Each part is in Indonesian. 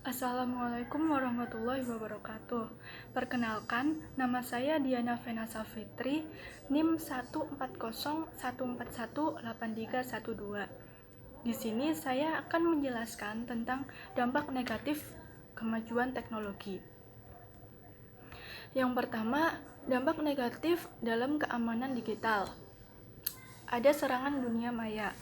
Assalamualaikum warahmatullahi wabarakatuh. Perkenalkan, nama saya Diana Venasa Fitri, NIM 14014183112. Di sini saya akan menjelaskan tentang dampak negatif kemajuan teknologi. Yang pertama, dampak negatif dalam keamanan digital. Ada serangan dunia maya.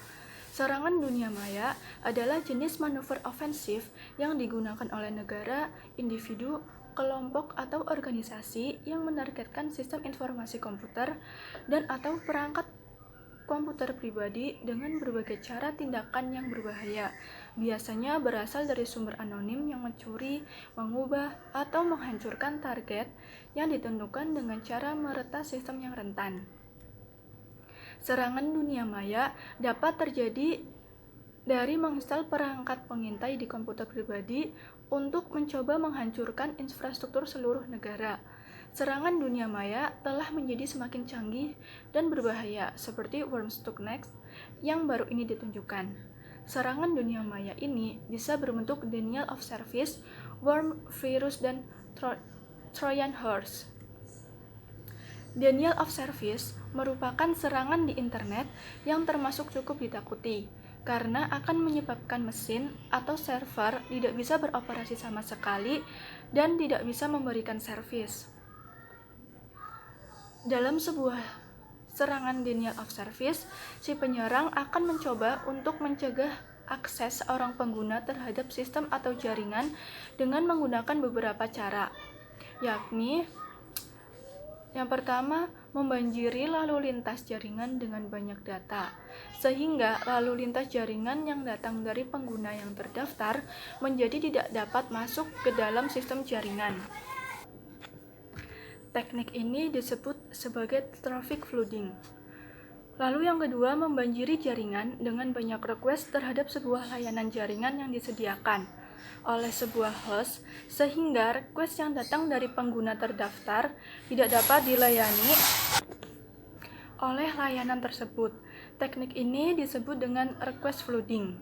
Serangan dunia maya adalah jenis manuver ofensif yang digunakan oleh negara, individu, kelompok, atau organisasi yang menargetkan sistem informasi komputer dan atau perangkat komputer pribadi dengan berbagai cara tindakan yang berbahaya. Biasanya berasal dari sumber anonim yang mencuri, mengubah, atau menghancurkan target yang ditentukan dengan cara meretas sistem yang rentan. Serangan dunia maya dapat terjadi dari menginstal perangkat pengintai di komputer pribadi untuk mencoba menghancurkan infrastruktur seluruh negara. Serangan dunia maya telah menjadi semakin canggih dan berbahaya, seperti Wormstuxnet yang baru ini ditunjukkan. Serangan dunia maya ini bisa berbentuk denial of service, worm, virus, dan Trojan horse. Denial of service merupakan serangan di internet yang termasuk cukup ditakuti karena akan menyebabkan mesin atau server tidak bisa beroperasi sama sekali dan tidak bisa memberikan servis. Dalam sebuah serangan denial of service, si penyerang akan mencoba untuk mencegah akses seorang pengguna terhadap sistem atau jaringan dengan menggunakan beberapa cara, yakni yang pertama, membanjiri lalu lintas jaringan dengan banyak data, sehingga lalu lintas jaringan yang datang dari pengguna yang terdaftar menjadi tidak dapat masuk ke dalam sistem jaringan. Teknik ini disebut sebagai traffic flooding. Lalu yang kedua, membanjiri jaringan dengan banyak request terhadap sebuah layanan jaringan yang disediakan oleh sebuah host, sehingga request yang datang dari pengguna terdaftar tidak dapat dilayani oleh layanan tersebut. Teknik ini disebut dengan request flooding.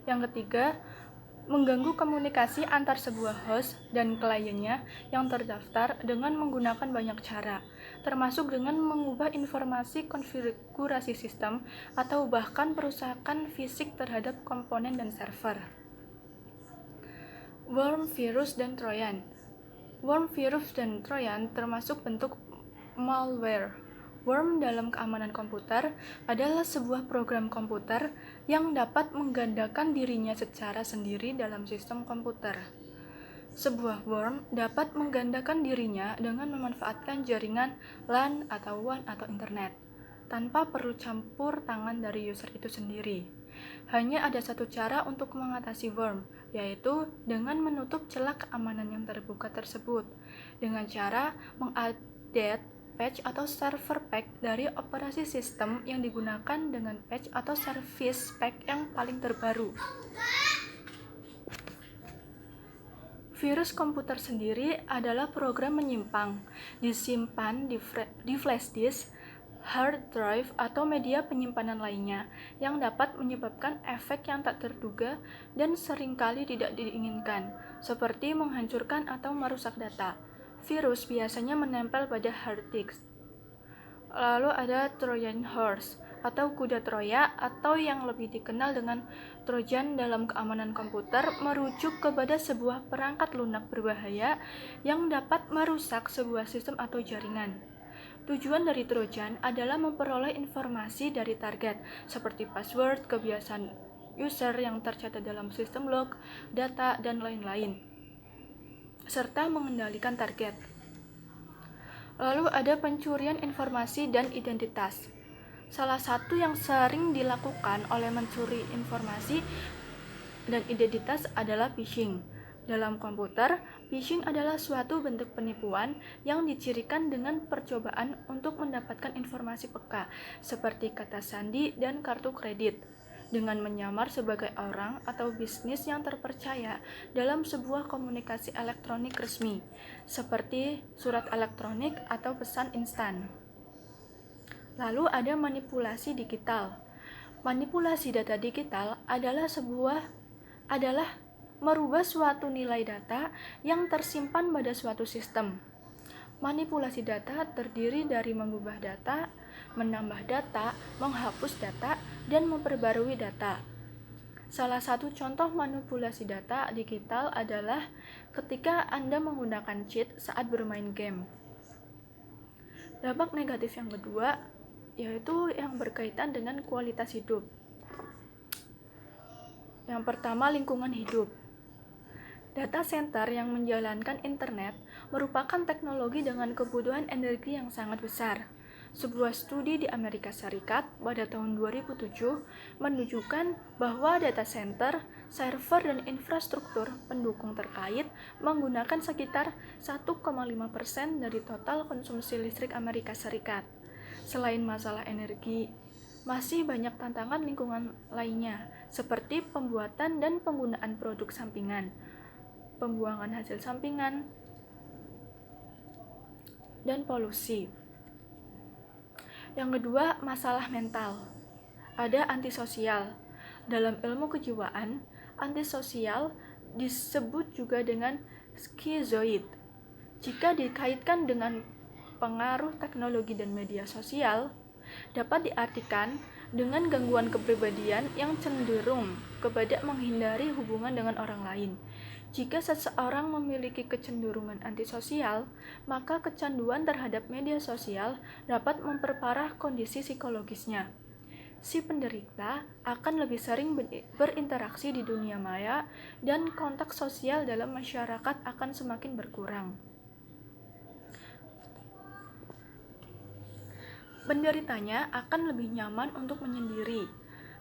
Yang ketiga, mengganggu komunikasi antar sebuah host dan kliennya yang terdaftar dengan menggunakan banyak cara, termasuk dengan mengubah informasi konfigurasi sistem atau bahkan perusakan fisik terhadap komponen dan server. Worm, virus, dan Trojan. Worm, virus, dan Trojan termasuk bentuk malware. Worm dalam keamanan komputer adalah sebuah program komputer yang dapat menggandakan dirinya secara sendiri dalam sistem komputer. Sebuah worm dapat menggandakan dirinya dengan memanfaatkan jaringan LAN atau WAN atau internet, tanpa perlu campur tangan dari user itu sendiri. Hanya ada satu cara untuk mengatasi worm, yaitu dengan menutup celah keamanan yang terbuka tersebut, dengan cara mengupdate patch atau server pack dari operasi sistem yang digunakan dengan patch atau service pack yang paling terbaru. Virus komputer sendiri adalah program menyimpang, disimpan di flash disk, hard drive, atau media penyimpanan lainnya yang dapat menyebabkan efek yang tak terduga dan seringkali tidak diinginkan, seperti menghancurkan atau merusak data. Virus biasanya menempel pada hard disk. Lalu ada Trojan horse atau kuda Troya, atau yang lebih dikenal dengan Trojan dalam keamanan komputer, merujuk kepada sebuah perangkat lunak berbahaya yang dapat merusak sebuah sistem atau jaringan. Tujuan dari Trojan adalah memperoleh informasi dari target, seperti password, kebiasaan user yang tercatat dalam sistem log, data, dan lain-lain, serta mengendalikan target. Lalu ada pencurian informasi dan identitas. Salah satu yang sering dilakukan oleh mencuri informasi dan identitas adalah phishing. Dalam komputer, phishing adalah suatu bentuk penipuan yang dicirikan dengan percobaan untuk mendapatkan informasi peka, seperti kata sandi dan kartu kredit, dengan menyamar sebagai orang atau bisnis yang terpercaya dalam sebuah komunikasi elektronik resmi, seperti surat elektronik atau pesan instan. Lalu ada manipulasi digital. Manipulasi data digital adalah merubah suatu nilai data yang tersimpan pada suatu sistem. Manipulasi data terdiri dari mengubah data, menambah data, menghapus data, dan memperbarui data. Salah satu contoh manipulasi data digital adalah ketika Anda menggunakan cheat saat bermain game. Dampak negatif yang kedua yaitu yang berkaitan dengan kualitas hidup. Yang pertama, lingkungan hidup. Data center yang menjalankan internet merupakan teknologi dengan kebutuhan energi yang sangat besar. Sebuah studi di Amerika Serikat pada tahun 2007 menunjukkan bahwa data center, server, dan infrastruktur pendukung terkait menggunakan sekitar 1,5% dari total konsumsi listrik Amerika Serikat. Selain masalah energi, masih banyak tantangan lingkungan lainnya, seperti pembuatan dan penggunaan produk sampingan, pembuangan hasil sampingan, dan polusi. Yang kedua, masalah mental. Ada antisosial. Dalam ilmu kejiwaan, antisosial disebut juga dengan skizoid. Jika dikaitkan dengan pengaruh teknologi dan media sosial, dapat diartikan dengan gangguan kepribadian yang cenderung kepada menghindari hubungan dengan orang lain. Jika seseorang memiliki kecenderungan antisosial, maka kecanduan terhadap media sosial dapat memperparah kondisi psikologisnya. Si penderita akan lebih sering berinteraksi di dunia maya dan kontak sosial dalam masyarakat akan semakin berkurang. Penderitanya akan lebih nyaman untuk menyendiri.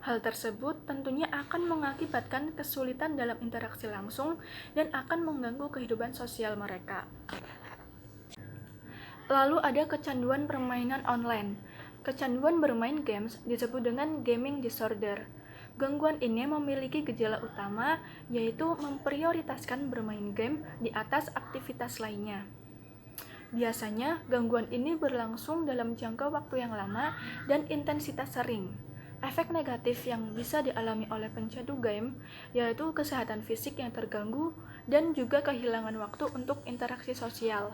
Hal tersebut tentunya akan mengakibatkan kesulitan dalam interaksi langsung dan akan mengganggu kehidupan sosial mereka. Lalu ada kecanduan permainan online. Kecanduan bermain games disebut dengan gaming disorder. Gangguan ini memiliki gejala utama, yaitu memprioritaskan bermain game di atas aktivitas lainnya. Biasanya, gangguan ini berlangsung dalam jangka waktu yang lama dan intensitas sering. Efek negatif yang bisa dialami oleh pencandu game yaitu kesehatan fisik yang terganggu dan juga kehilangan waktu untuk interaksi sosial.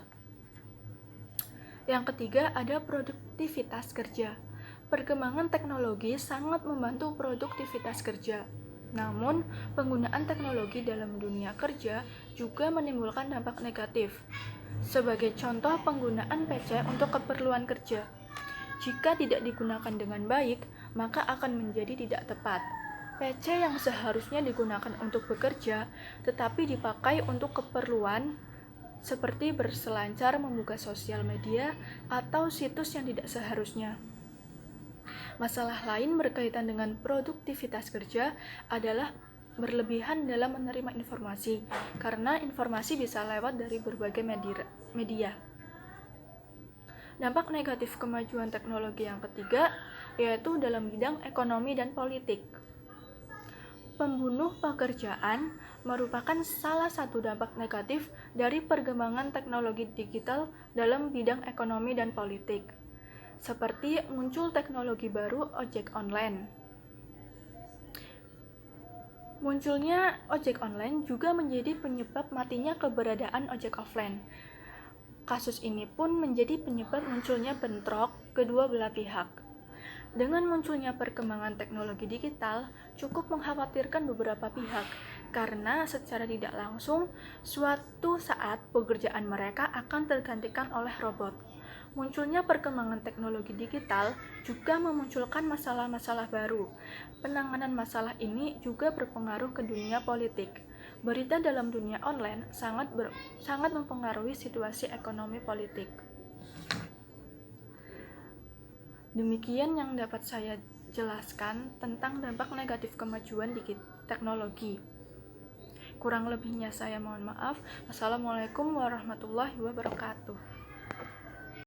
Yang ketiga, ada produktivitas kerja. Perkembangan teknologi sangat membantu produktivitas kerja. Namun, penggunaan teknologi dalam dunia kerja juga menimbulkan dampak negatif. Sebagai contoh, penggunaan PC untuk keperluan kerja. Jika tidak digunakan dengan baik, maka akan menjadi tidak tepat. PC yang seharusnya digunakan untuk bekerja, tetapi dipakai untuk keperluan seperti berselancar, membuka sosial media, atau situs yang tidak seharusnya. Masalah lain berkaitan dengan produktivitas kerja adalah berlebihan dalam menerima informasi, karena informasi bisa lewat dari berbagai media. Dampak negatif kemajuan teknologi yang ketiga yaitu dalam bidang ekonomi dan politik. Pembunuh pekerjaan merupakan salah satu dampak negatif dari perkembangan teknologi digital dalam bidang ekonomi dan politik, seperti muncul teknologi baru ojek online. Munculnya ojek online juga menjadi penyebab matinya keberadaan ojek offline. Kasus ini pun menjadi penyebab munculnya bentrok kedua belah pihak. Dengan munculnya perkembangan teknologi digital, cukup mengkhawatirkan beberapa pihak, karena secara tidak langsung, suatu saat pekerjaan mereka akan tergantikan oleh robot. Munculnya perkembangan teknologi digital juga memunculkan masalah-masalah baru. Penanganan masalah ini juga berpengaruh ke dunia politik. Berita dalam dunia online sangat mempengaruhi situasi ekonomi politik. Demikian yang dapat saya jelaskan tentang dampak negatif kemajuan teknologi. Kurang lebihnya saya mohon maaf. Wassalamualaikum warahmatullahi wabarakatuh.